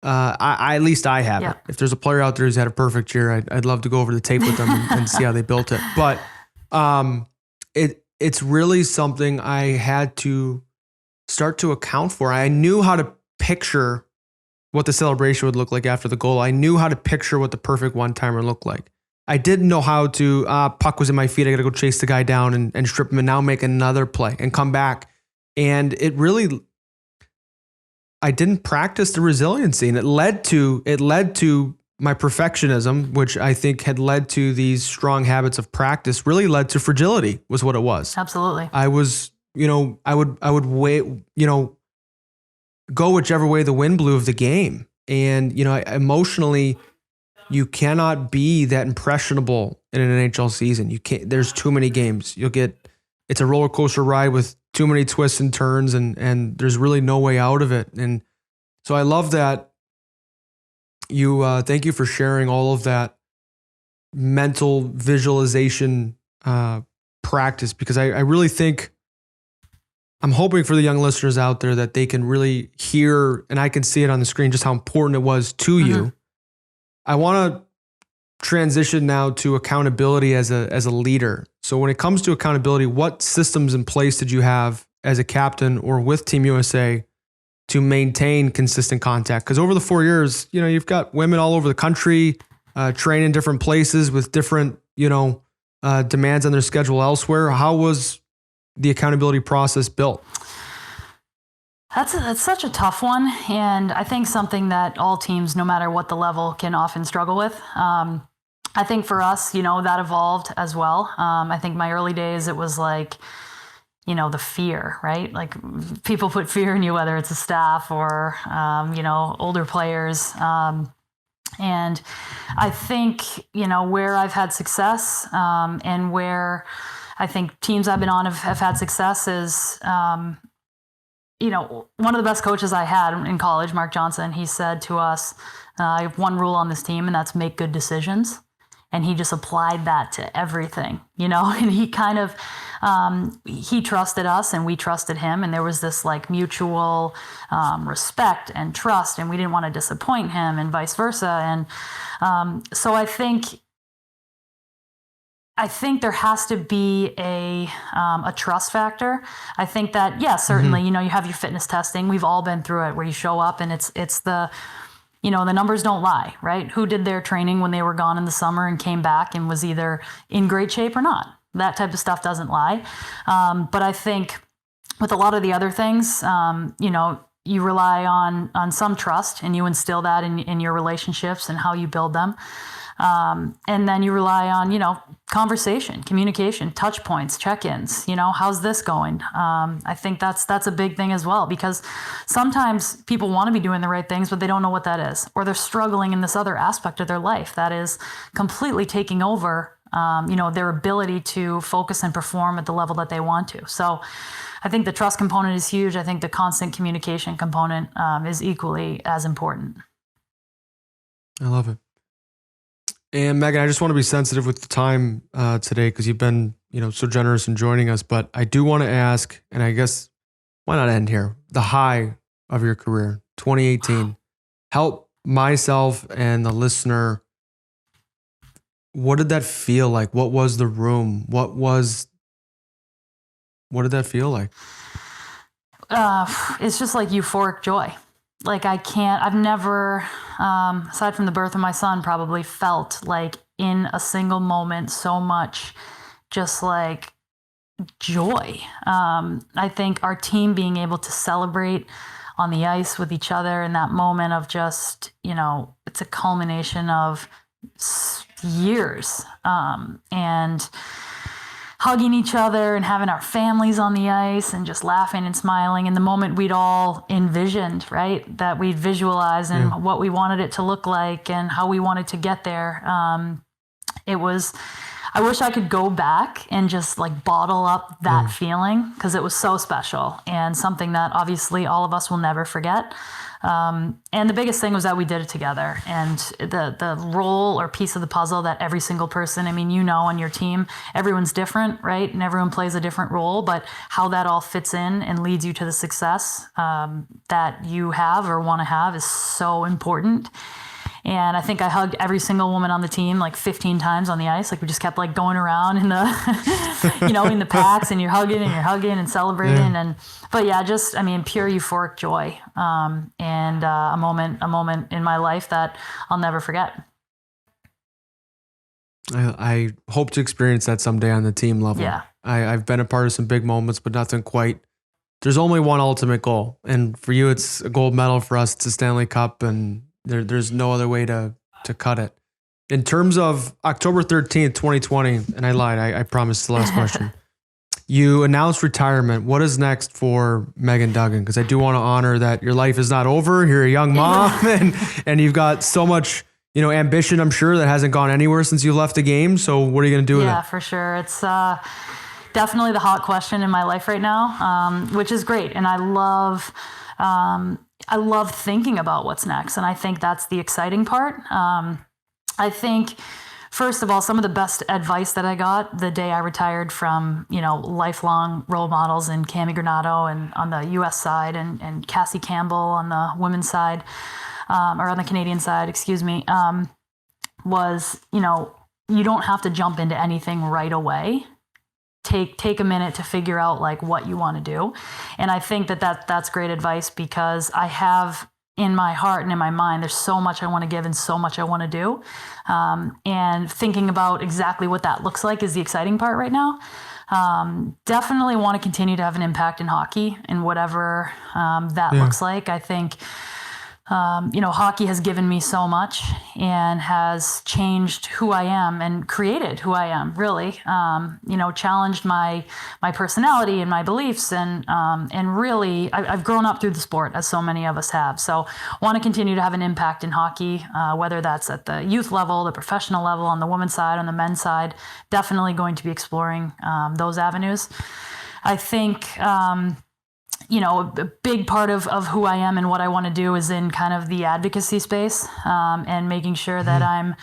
At least I haven't. Yeah. If there's a player out there who's had a perfect year, I'd love to go over the tape with them and see how they built it. But it's really something I had to start to account for. I knew how to picture what the celebration would look like after the goal. I knew how to picture what the perfect one-timer looked like. I didn't know how to, puck was in my feet. I got to go chase the guy down and strip him and now make another play and come back. And I didn't practice the resiliency, and it led to my perfectionism, which I think had led to these strong habits of practice, really led to fragility was what it was. Absolutely. I was, I would wait, go whichever way the wind blew of the game. And, emotionally, you cannot be that impressionable in an NHL season. You can't, there's too many games. It's a roller coaster ride with too many twists and turns, and there's really no way out of it. And so I love that thank you for sharing all of that mental visualization practice, because I really think, I'm hoping for the young listeners out there that they can really hear, and I can see it on the screen, just how important it was to you. I want to transition now to accountability as a leader. So when it comes to accountability, what systems in place did you have as a captain or with Team USA to maintain consistent contact? Because over the 4 years, you've got women all over the country, train in different places with different, demands on their schedule elsewhere. How was the accountability process built? That's such a tough one, and I think something that all teams, no matter what the level, can often struggle with. I think for us, that evolved as well. I think my early days, it was like, the fear, right? Like people put fear in you, whether it's a staff or, older players. And I think, where I've had success, and where I think teams I've been on have had success is, one of the best coaches I had in college, Mark Johnson, he said to us, I have one rule on this team, and that's make good decisions. And he just applied that to everything, and he kind of, he trusted us and we trusted him. And there was this like mutual respect and trust, and we didn't want to disappoint him and vice versa. And so I think there has to be a trust factor. I think that, certainly, you have your fitness testing. We've all been through it where you show up and it's the, the numbers don't lie, right? Who did their training when they were gone in the summer and came back and was either in great shape or not? That type of stuff doesn't lie. But I think with a lot of the other things, you rely on some trust, and you instill that in your relationships and how you build them. And then you rely on, conversation, communication, touch points, check-ins, how's this going? I think that's a big thing as well, because sometimes people want to be doing the right things, but they don't know what that is, or they're struggling in this other aspect of their life that is completely taking over, their ability to focus and perform at the level that they want to. So I think the trust component is huge. I think the constant communication component is equally as important. I love it. And Meghan, I just want to be sensitive with the time today, because you've been, so generous in joining us. But I do want to ask, and I guess why not end here? The high of your career, 2018. Help myself and the listener. What did that feel like? What was the room? What did that feel like? It's just like euphoric joy. Like I've never, aside from the birth of my son, probably felt like in a single moment so much just like joy. I think our team being able to celebrate on the ice with each other in that moment of just, it's a culmination of years, and hugging each other and having our families on the ice and just laughing and smiling in the moment we'd all envisioned, right? That we'd visualized and what we wanted it to look like and how we wanted to get there. I wish I could go back and just like bottle up that feeling, because it was so special and something that obviously all of us will never forget. And the biggest thing was that we did it together, and the role or piece of the puzzle that every single person, on your team, everyone's different, right? And everyone plays a different role, but how that all fits in and leads you to the success that you have or want to have is so important. And I think I hugged every single woman on the team like 15 times on the ice. Like we just kept like going around in the, in the packs, and you're hugging and celebrating. Pure euphoric joy. And a moment in my life that I'll never forget. I hope to experience that someday on the team level. Yeah. I've been a part of some big moments, but nothing quite. There's only one ultimate goal. And for you, it's a gold medal. For us, it's a Stanley Cup, and there's no other way to cut it. In terms of October 13th, 2020, and I lied, I promised the last question. You announced retirement. What is next for Meghan Duggan? Because I do want to honor that your life is not over. You're a young mom, and you've got so much, ambition, I'm sure, that hasn't gone anywhere since you left the game. So what are you going to do with it? Yeah, for sure. It's definitely the hot question in my life right now, which is great. And I love thinking about what's next. And I think that's the exciting part. I think, first of all, some of the best advice that I got the day I retired from, lifelong role models in Cami Granato and on the U.S. side and Cassie Campbell on the women's side, or on the Canadian side, was, you don't have to jump into anything right away. Take a minute to figure out like what you want to do. And I think that's great advice, because I have in my heart and in my mind, there's so much I want to give and so much I want to do. And thinking about exactly what that looks like is the exciting part right now. Definitely want to continue to have an impact in hockey and whatever that looks like. I think hockey has given me so much and has changed who I am and created who I am, really. Challenged my personality and my beliefs, and really, I've grown up through the sport, as so many of us have. So want to continue to have an impact in hockey, whether that's at the youth level, the professional level, on the women's side, on the men's side. Definitely going to be exploring those avenues. I think a big part of who I am and what I want to do is in kind of the advocacy space, and making sure that I'm,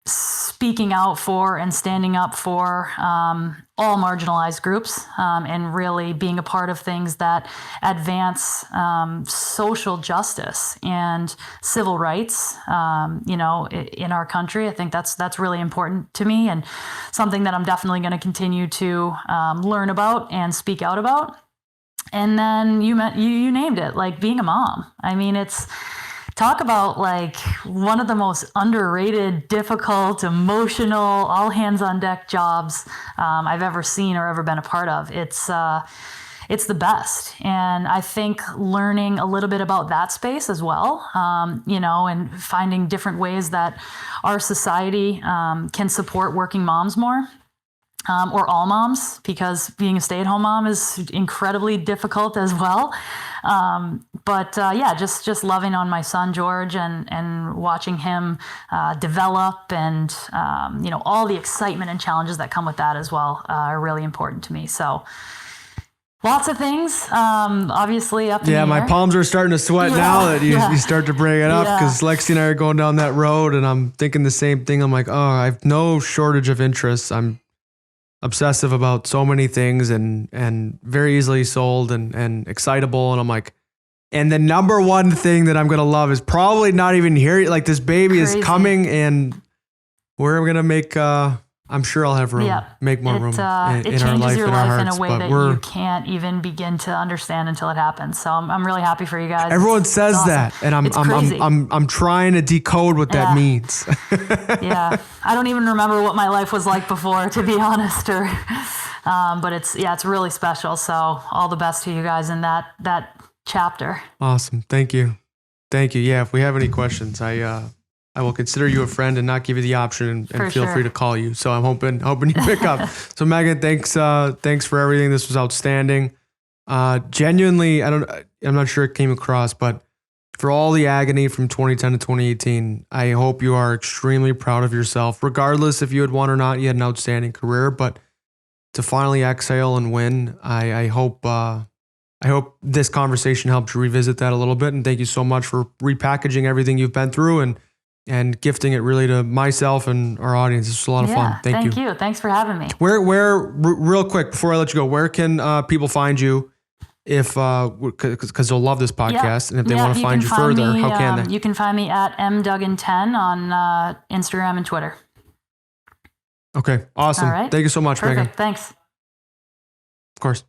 speaking out for and standing up for all marginalized groups, and really being a part of things that advance social justice and civil rights, in our country. I think that's really important to me, and something that I'm definitely going to continue to learn about and speak out about. And then you named it, like being a mom. It's talk about like one of the most underrated, difficult, emotional, all hands on deck jobs I've ever seen or ever been a part of. It's the best. And I think learning a little bit about that space as well, and finding different ways that our society can support working moms more. Or all moms, because being a stay-at-home mom is incredibly difficult as well. Just loving on my son George and watching him develop, and all the excitement and challenges that come with that as well are really important to me. So lots of things, obviously up in the air. My palms are starting to sweat now that you start to bring it up, because Lexi and I are going down that road, and I'm thinking the same thing. I'm like, I have no shortage of interests. I'm obsessive about so many things and very easily sold and excitable. And I'm like, and the number one thing that I'm going to love is probably not even here. Like, this baby is coming, and we're going to make I'm sure I'll have room. Yeah. Make more room it in our changes life, your in our life in hearts. a way that you can't even begin to understand until it happens. So I'm really happy for you guys. Everyone says awesome. that, and I'm trying to decode what that means. Yeah, I don't even remember what my life was like before, to be honest. But it's really special. So all the best to you guys in that chapter. Awesome, thank you. Yeah, if we have any questions, I will consider you a friend and not give you the option, and feel free to call you. So I'm hoping you pick up. So Meghan, thanks for everything. This was outstanding. Genuinely, I'm not sure it came across, but for all the agony from 2010 to 2018, I hope you are extremely proud of yourself. Regardless if you had won or not, you had an outstanding career, but to finally exhale and win, I hope this conversation helped you revisit that a little bit. And thank you so much for repackaging everything you've been through and gifting it really to myself and our audience. It's a lot of fun. Thank you. Thanks for having me. Where, real quick, before I let you go, where can people find you if, because they'll love this podcast, and if they want to find you further, how can they? You can find me at mduggan10 on Instagram and Twitter. Okay, awesome. All right. Thank you so much, Perfect. Meghan. Thanks. Of course.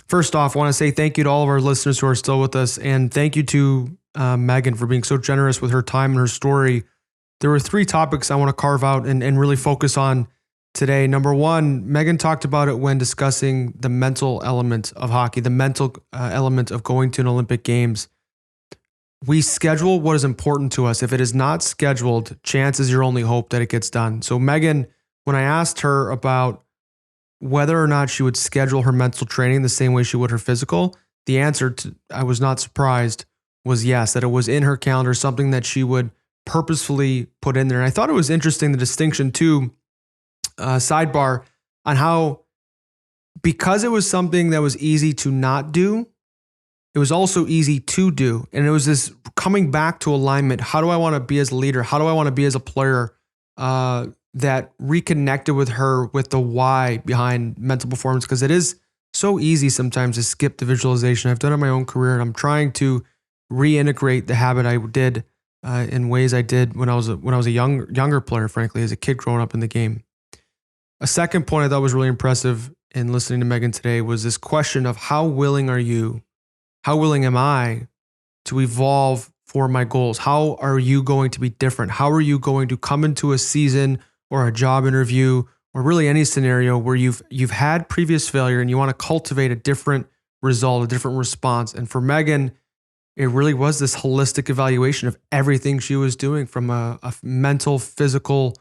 First off, I want to say thank you to all of our listeners who are still with us, and thank you to Meghan for being so generous with her time and her story. There were 3 topics I want to carve out and really focus on today. Number 1, Meghan talked about it when discussing the mental element of hockey, the mental element of going to an Olympic Games. We schedule what is important to us. If it is not scheduled, chance is your only hope that it gets done. So Meghan, when I asked her about whether or not she would schedule her mental training the same way she would her physical, the answer, I was not surprised, was yes, that it was in her calendar, something that she would purposefully put in there. And I thought it was interesting, the distinction too, sidebar, on how, because it was something that was easy to not do, it was also easy to do. And it was this coming back to alignment. How do I want to be as a leader? How do I want to be as a player? That reconnected with her with the why behind mental performance, because it is so easy sometimes to skip the visualization. I've done it in my own career, and I'm trying to reintegrate the habit I did in ways I did when I was a younger player, frankly, as a kid growing up in the game. A second point I thought was really impressive in listening to Meghan today was this question of how willing am I to evolve for my goals? How are you going to be different? How are you going to come into a season or a job interview or really any scenario where you've had previous failure and you want to cultivate a different result, a different response? And for Meghan, it really was this holistic evaluation of everything she was doing from a mental, physical,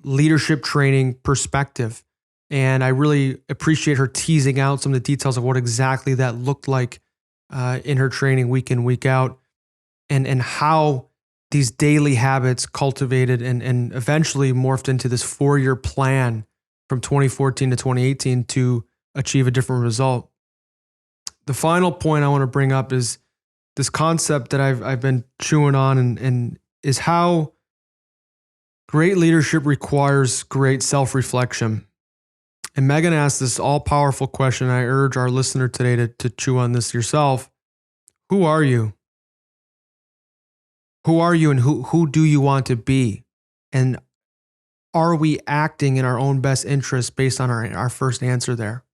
leadership training perspective. And I really appreciate her teasing out some of the details of what exactly that looked like in her training week in, week out, and how these daily habits cultivated and eventually morphed into this 4-year plan from 2014 to 2018 to achieve a different result. The final point I want to bring up is this concept that I've been chewing on and is how great leadership requires great self-reflection. And Meghan asked this all-powerful question. I urge our listener today to chew on this yourself. Who are you? Who are you, and who do you want to be? And are we acting in our own best interest based on our first answer there?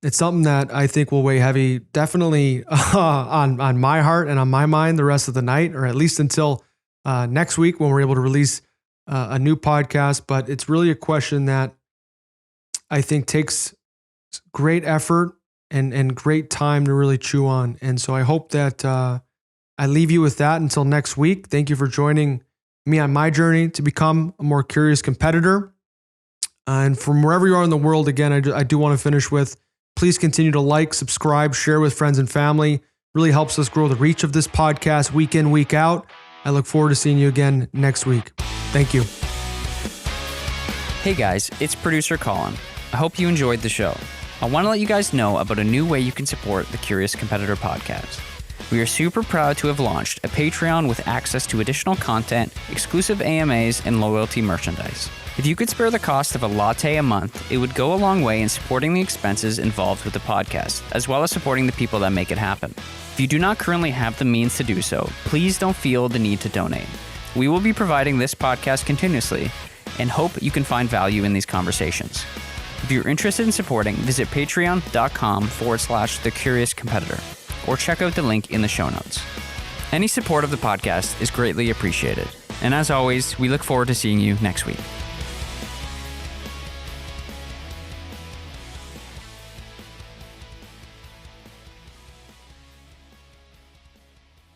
It's something that I think will weigh heavy, definitely on my heart and on my mind the rest of the night, or at least until next week when we're able to release a new podcast. But it's really a question that I think takes great effort and great time to really chew on. And so I hope that I leave you with that until next week. Thank you for joining me on my journey to become a more curious competitor. And from wherever you are in the world, again, I do want to finish with, please continue to like, subscribe, share with friends and family. Really helps us grow the reach of this podcast week in, week out. I look forward to seeing you again next week. Thank you. Hey guys, it's producer Colin. I hope you enjoyed the show. I want to let you guys know about a new way you can support the Curious Competitor podcast. We are super proud to have launched a Patreon with access to additional content, exclusive AMAs, and loyalty merchandise. If you could spare the cost of a latte a month, it would go a long way in supporting the expenses involved with the podcast, as well as supporting the people that make it happen. If you do not currently have the means to do so, please don't feel the need to donate. We will be providing this podcast continuously, and hope you can find value in these conversations. If you're interested in supporting, visit patreon.com/thecuriouscompetitor or check out the link in the show notes. Any support of the podcast is greatly appreciated. And as always, we look forward to seeing you next week.